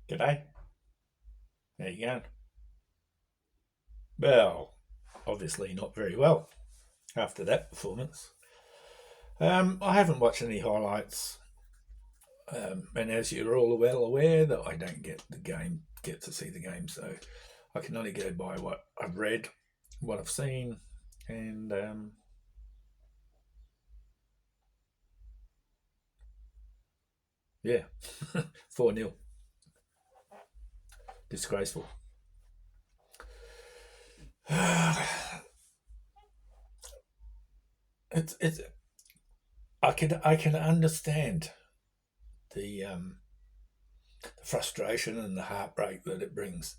G'day. How you going? Well, obviously not very well after that performance. I haven't watched any highlights, and as you're all well aware, that I don't get to see the game, so I can only go by what I've read, what I've seen, and yeah, 4-0, disgraceful. It's I can understand the frustration and the heartbreak that it brings,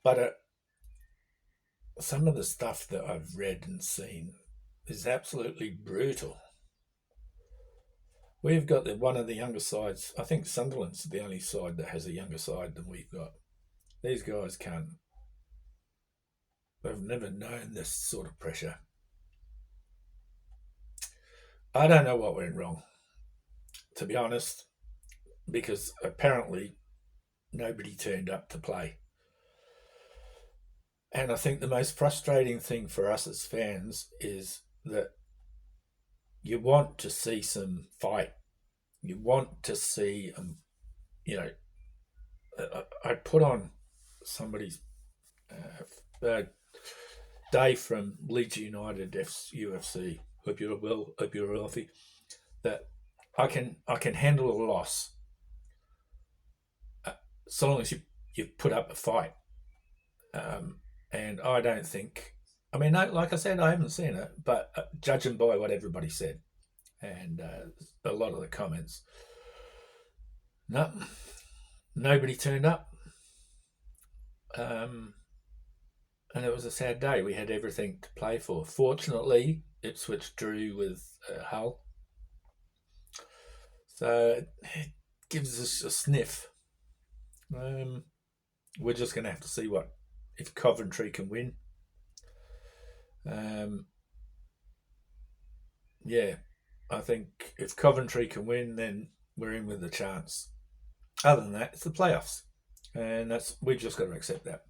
but some of the stuff that I've read and seen is absolutely brutal. We've got one of the younger sides. I think Sunderland's the only side that has a younger side than we've got. These guys can't. They've never known this sort of pressure. I don't know what went wrong, to be honest, because apparently nobody turned up to play. And I think the most frustrating thing for us as fans is that you want to see some fight. You want to see, you know, I put on somebody's uh, Dave from Leeds United UFC. Hope you're well. Hope you're healthy. That I can handle a loss uh, so long as you put up a fight. And I don't think. I mean, like I said, I haven't seen it, but judging by what everybody said and a lot of the comments, no, nobody turned up. Um, and it was a sad day. We had everything to play for. Fortunately, Ipswich drew with Hull, so it gives us a sniff. Um, we're just going to have to see what if Coventry can win. Um, yeah, I think if Coventry can win, then we're in with a chance. Other than that, it's the playoffs, and that's we've just got to accept that.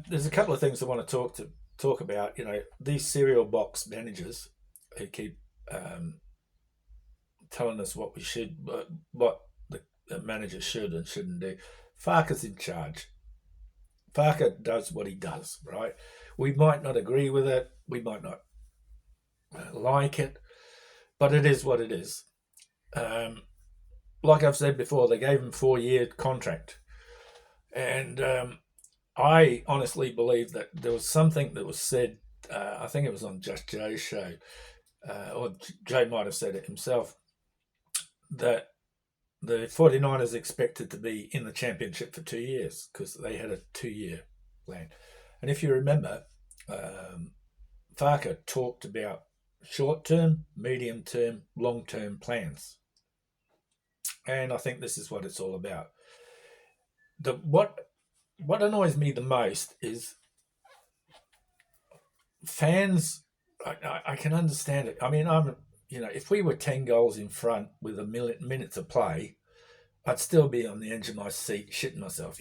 There's a couple of things I want to talk about. These serial box managers who keep telling us what we should, what the manager should and shouldn't do. Farke's in charge. Farke does what he does, right? We might not agree with it, we might not like it, but it is what it is. Um, like I've said before, they gave him 4 year contract, and I honestly believe that there was something that was said. I think it was on Just Joe's show, or Joe might have said it himself, that the 49ers expected to be in the championship for 2 years because they had a 2 year plan. And if you remember, um, Farker talked about short term, medium term, long term plans. And I think this is what it's all about. What annoys me the most is fans. I can understand it. I mean, if we were 10 goals in front with a minute to play, I'd still be on the edge of my seat, shitting myself.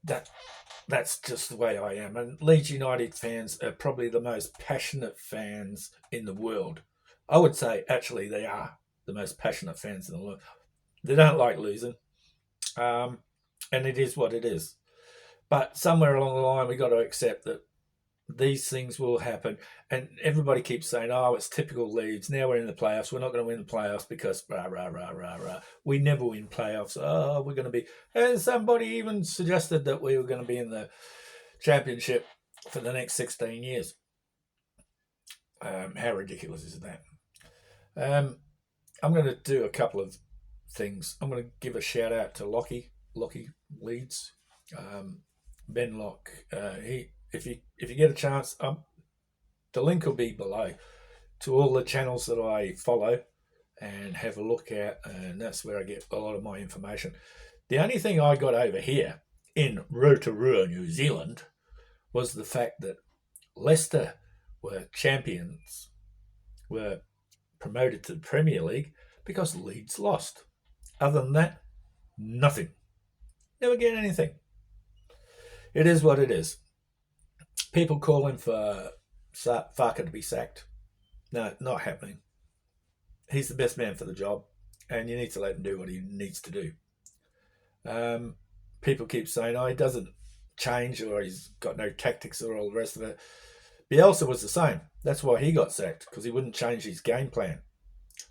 That that's just the way I am. And Leeds United fans are probably the most passionate fans in the world. I would say actually they are the most passionate fans in the world. They don't like losing, um, and it is what it is. But somewhere along the line, we got to accept that these things will happen. And everybody keeps saying, "Oh, it's typical Leeds. Now we're in the playoffs. We're not going to win the playoffs because rah rah rah rah rah. We never win playoffs. Oh, we're going to be." And somebody even suggested that we were going to be in the championship for the next 16 years. How ridiculous is that? Um, I'm going to do a couple of things. I'm going to give a shout out to Lockie Leeds, um, Ben Lock. He, if you get a chance, the link will be below to all the channels that I follow and have a look at, and that's where I get a lot of my information. The only thing I got over here in Rotorua, New Zealand, was the fact that Leicester were champions, were promoted to the Premier League because Leeds lost. Other than that, Nothing. Never get anything. It is what it is. People calling for Farke to be sacked. No, not happening. He's the best man for the job, and you need to let him do what he needs to do. People keep saying, oh, he doesn't change or he's got no tactics or all the rest of it. Bielsa was the same. That's why he got sacked, because he wouldn't change his game plan.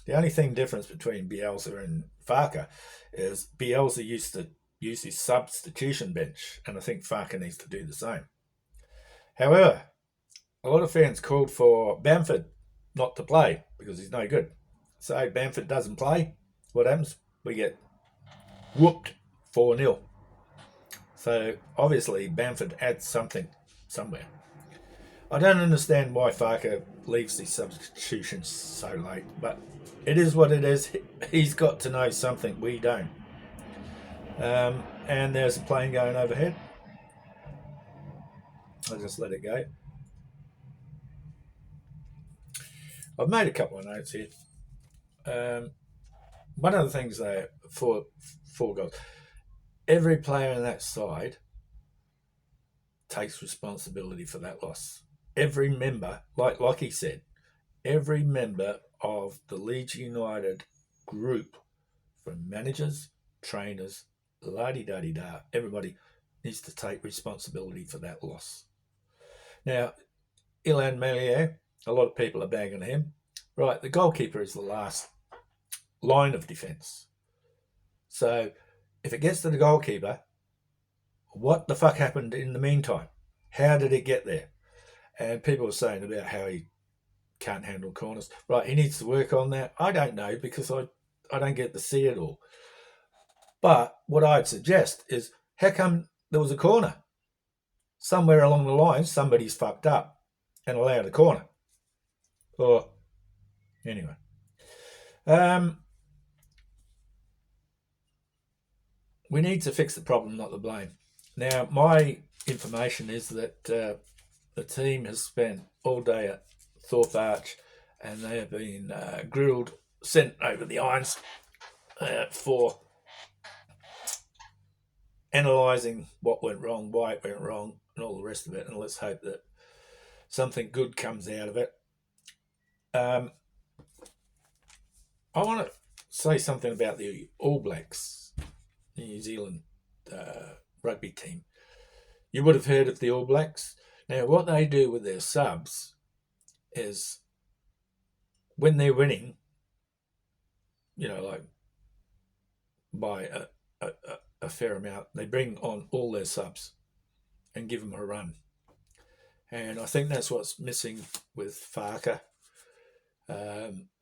The only thing difference between Bielsa and Farke is Bielsa used to use his substitution bench, and I think Farke needs to do the same. However, a lot of fans called for Bamford not to play because he's no good. So Bamford doesn't play. What happens? We get whooped 4-0. So obviously Bamford adds something somewhere. I don't understand why Farke leaves these substitutions so late, but it is what it is. He's got to know something we don't. And there's a plane going overhead. I'll just let it go. I've made a couple of notes here. One of the things there, four goals. Every player on that side takes responsibility for that loss. Every member, like he said, every member of the Leeds United group, from managers, trainers, la-di-da-di-da, everybody needs to take responsibility for that loss. Now, Illan Meslier, a lot of people are bagging him. Right, the goalkeeper is the last line of defence. So if it gets to the goalkeeper, what the fuck happened in the meantime? How did it get there? And people are saying about how he can't handle corners. Right, he needs to work on that. I don't know, because I don't get to see it all. But what I'd suggest is, how come there was a corner? Somewhere along the line, somebody's fucked up and allowed a corner. Or, anyway. We need to fix the problem, not the blame. Now, my information is that the team has spent all day at Thorpe Arch, and they have been grilled, sent over the irons for analysing what went wrong, why it went wrong, and all the rest of it. And let's hope that something good comes out of it. I want to say something about the All Blacks, the New Zealand rugby team. You would have heard of the All Blacks. Now, what they do with their subs is, when they're winning, like by a fair amount, they bring on all their subs and give them a run. And I think that's what's missing with Farke.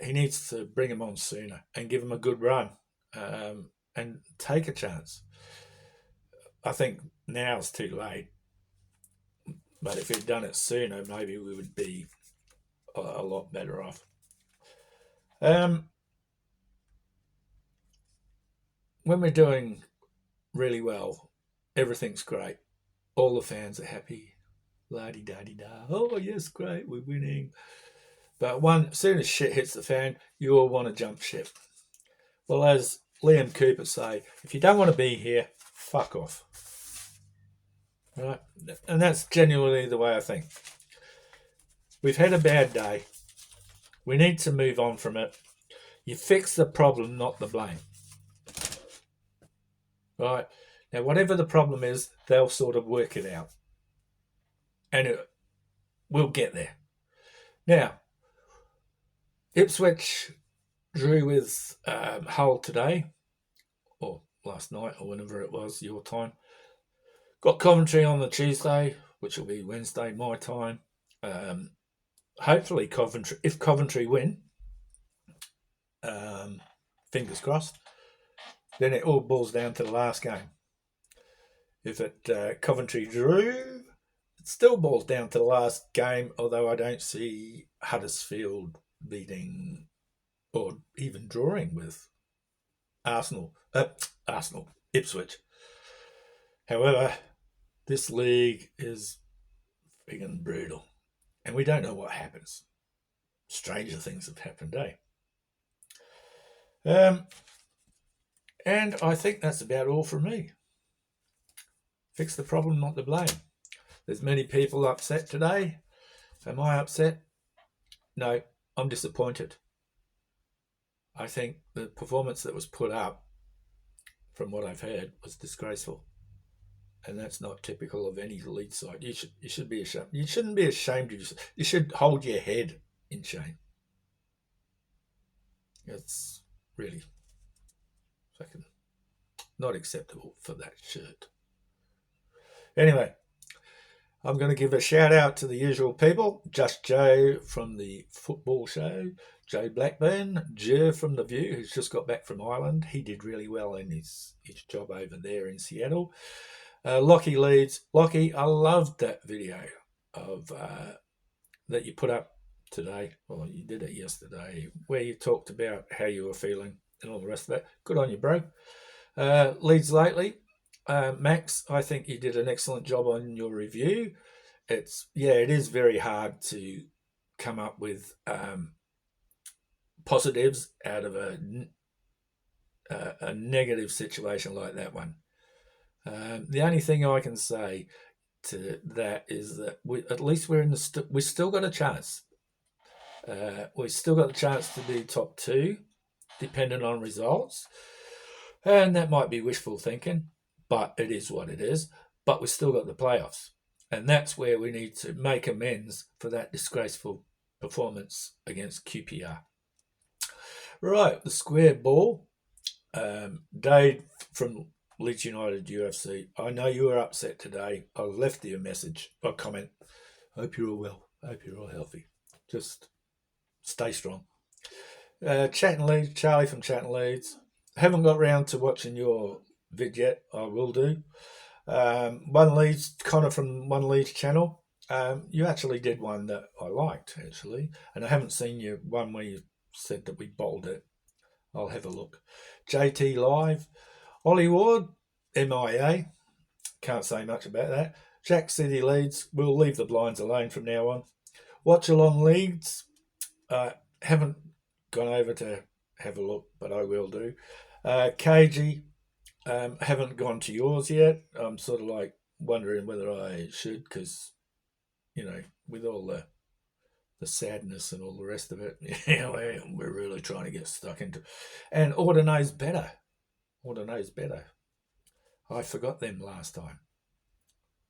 He needs to bring him on sooner and give him a good run, and take a chance. I think now it's too late, but if he'd done it sooner, maybe we would be a lot better off. When we're doing really well, everything's great. All the fans are happy. La-di-da-di-da. Oh, yes, great, we're winning. But as soon as shit hits the fan, you all want to jump ship. Well, as Liam Cooper say, if you don't want to be here, fuck off. Right? And that's genuinely the way I think. We've had a bad day. We need to move on from it. You fix the problem, not the blame. Right? Now, whatever the problem is, they'll sort of work it out. And we'll get there. Now, Ipswich drew with Hull today, or last night, or whenever it was, your time. Got Coventry on the Tuesday, which will be Wednesday, my time. Hopefully, if Coventry win, fingers crossed, then it all boils down to the last game. If Coventry drew, it still boils down to the last game, although I don't see Huddersfield beating or even drawing with Ipswich. However, this league is friggin' brutal, and we don't know what happens. Stranger things have happened, eh? And I think that's about all from me. Fix the problem, not the blame. There's many people upset today. Am I upset? No, I'm disappointed. I think the performance that was put up, from what I've heard, was disgraceful. And that's not typical of any Leeds side. You should be ashamed. You shouldn't be ashamed. You should hold your head in shame. It's really fucking not acceptable for that shirt. Anyway, I'm going to give a shout out to the usual people. Just Joe from the football show, Joe Blackburn, Jer from The View, who's just got back from Ireland. He did really well in his job over there in Seattle. Lockie Leeds. Lockie, I loved that video of that you put up today. Well, you did it yesterday, where you talked about how you were feeling and all the rest of that. Good on you, bro. Leeds lately. Max, I think you did an excellent job on your review. It is very hard to come up with positives out of a negative situation like that one. The only thing I can say to that is that at least we're in we still got a chance. We still got the chance to be top two, depending on results, and that might be wishful thinking, but it is what it is. But we've still got the playoffs, and that's where we need to make amends for that disgraceful performance against QPR. Right, the square ball. Dave from Leeds United UFC. I know you were upset today. I left you a message, a comment. Hope you're all well. Hope you're all healthy. Just stay strong. Chatting Leeds, Charlie from Chatting Leeds. Haven't got round to watching your vid yet. I will do. One Leeds, Connor from One Leeds channel. You actually did one that I liked, actually. And I haven't seen your one where you said that we bottled it. I'll have a look. JT Live. Ollie Ward, MIA. Can't say much about that. Jack City Leeds. We'll leave the blinds alone from now on. Watch Along Leeds. Haven't gone over to have a look, but I will do. KG. Haven't gone to yours yet. I'm sort of like wondering whether I should, because, with all the sadness and all the rest of it, we're really trying to get stuck into. And Order knows better. Order knows better. I forgot them last time,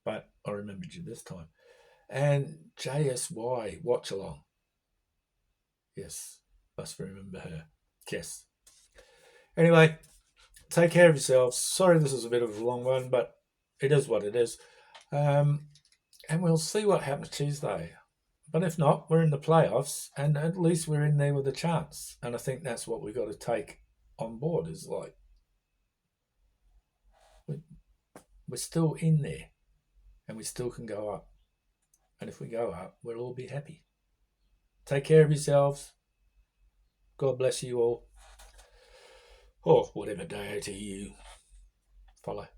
but I remembered you this time. And JSY, Watch Along. Yes, must remember her. Yes. Anyway, take care of yourselves. Sorry this is a bit of a long one, but it is what it is. And we'll see what happens Tuesday. But if not, we're in the playoffs, and at least we're in there with a chance. And I think that's what we've got to take on board, is like, we're still in there, and we still can go up. And if we go up, we'll all be happy. Take care of yourselves. God bless you all. Or whatever deity you follow.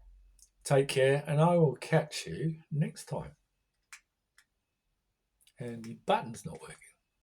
Take care, and I will catch you next time. And the button's not working.